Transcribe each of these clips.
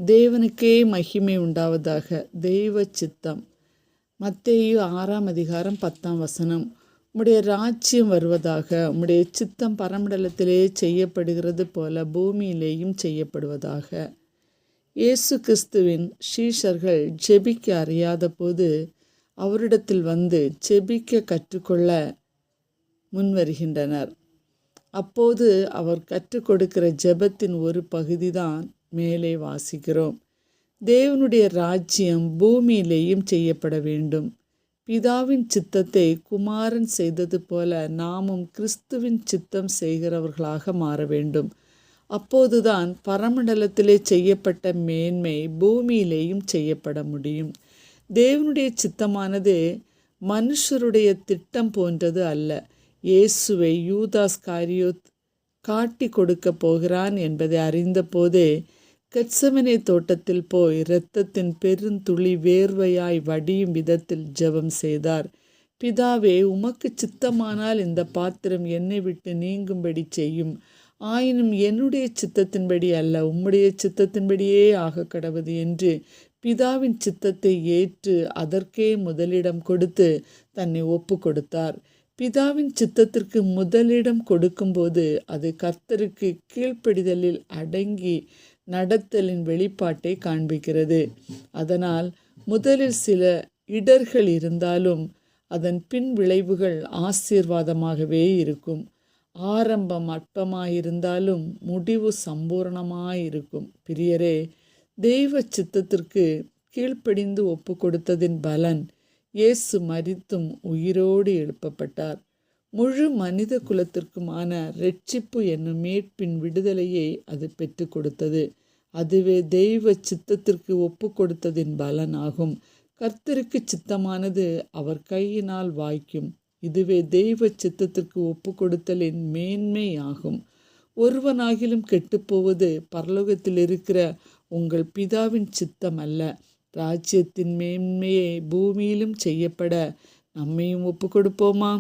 தேவனுக்கே மகிமை உண்டாவதாக. தெய்வ சித்தம். மத்தேயு 6:10. உம்முடைய ராஜ்யம் வருவதாக. உம்முடைய சித்தம் பரமண்டலத்திலே செய்யப்படுகிறது போல பூமியிலேயும் செய்யப்படுவதாக. இயேசு கிறிஸ்துவின் சீஷர்கள் ஜெபிக்க அறியாத போது அவரிடத்தில் வந்து ஜெபிக்க கற்றுக்கொள்ள முன்வருகின்றனர். அப்போது அவர் கற்றுக் கொடுக்கிற ஜெபத்தின் ஒரு பகுதிதான் மேலே வாசிக்கிறோம். தேவனுடைய ராஜ்யம் பூமியிலேயும் செய்யப்பட வேண்டும். பிதாவின் சித்தத்தை குமாரன் செய்தது போல நாமும் கிறிஸ்துவின் சித்தம் செய்கிறவர்களாக மாற வேண்டும். அப்போதுதான் பரமண்டலத்திலே செய்யப்பட்ட மேன்மை பூமியிலேயும் செய்யப்பட முடியும். தேவனுடைய சித்தமானது மனுஷருடைய திட்டம் போன்றது அல்ல. இயேசுவை யூதாஸ் காரியோத் காட்டி கொடுக்க போகிறான் என்பதை அறிந்தபோதே கெத்செமனே தோட்டத்தில் போய் இரத்தத்தின் பெருந்துளி வேர்வையாய் வடியும் விதத்தில் ஜெபம் செய்தார். பிதாவே, உமக்கு சித்தமானால் இந்த பாத்திரம் என்னை விட்டு நீங்கும்படி செய்யும். ஆயினும் என்னுடைய சித்தத்தின்படி அல்ல, உம்முடைய சித்தத்தின்படியே ஆக கடவது என்று பிதாவின் சித்தத்தை ஏற்று அதற்கே முதலிடம் கொடுத்து தன்னை ஒப்பு கொடுத்தார். பிதாவின் சித்தத்திற்கு முதலிடம் கொடுக்கும்போது அது கர்த்தருக்கு கீழ்ப்படிதலில் அடங்கி நடத்தலின் வெளிப்பாட்டை காண்பிக்கிறது. அதனால் முதலில் சில இடர்கள் இருந்தாலும் அதன் பின் விளைவுகள் ஆசீர்வாதமாகவே இருக்கும். ஆரம்பம் அற்பமாயிருந்தாலும் முடிவு சம்பூர்ணமாயிருக்கும். பிரியரே, தெய்வ சித்தத்திற்கு கீழ்ப்படிந்து ஒப்பு கொடுத்ததின் பலன் இயேசு மரித்தும் உயிரோடு எழுப்பப்பட்டார். முழு மனித குலத்திற்குமான இரட்சிப்பு என்னும் மீட்பின் விடுதலையை அது பெற்று கொடுத்தது. அதுவே தெய்வ சித்தத்திற்கு ஒப்பு கொடுத்ததின் பலனாகும். கர்த்தருக்கு சித்தமானது அவர் கையினால் வாய்க்கும். இதுவே தெய்வ சித்தத்திற்கு ஒப்பு கொடுத்தலின் மேன்மை ஆகும். ஒருவனாகிலும் கெட்டுப்போவது பரலோகத்தில் இருக்கிற உங்கள் பிதாவின் சித்தம் அல்ல. ராஜ்யத்தின் மேன்மையை பூமியிலும் செய்யப்பட நம்மையும் ஒப்பு கொடுப்போமா?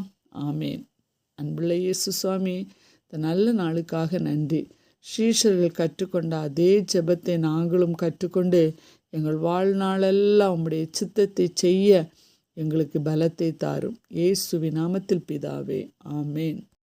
ஆமேன். அன்புள்ள இயேசு சுவாமி, இந்த நல்ல நாளுக்காக நன்றி. சீஷர்கள் கற்றுக்கொண்ட அதே ஜெபத்தை நாங்களும் கற்றுக்கொண்டு எங்கள் வாழ்நாளெல்லாம் உம்முடைய சித்தத்தை செய்ய எங்களுக்கு பலத்தை தாரும். இயேசுவின் நாமத்தில் பிதாவே, ஆமேன்.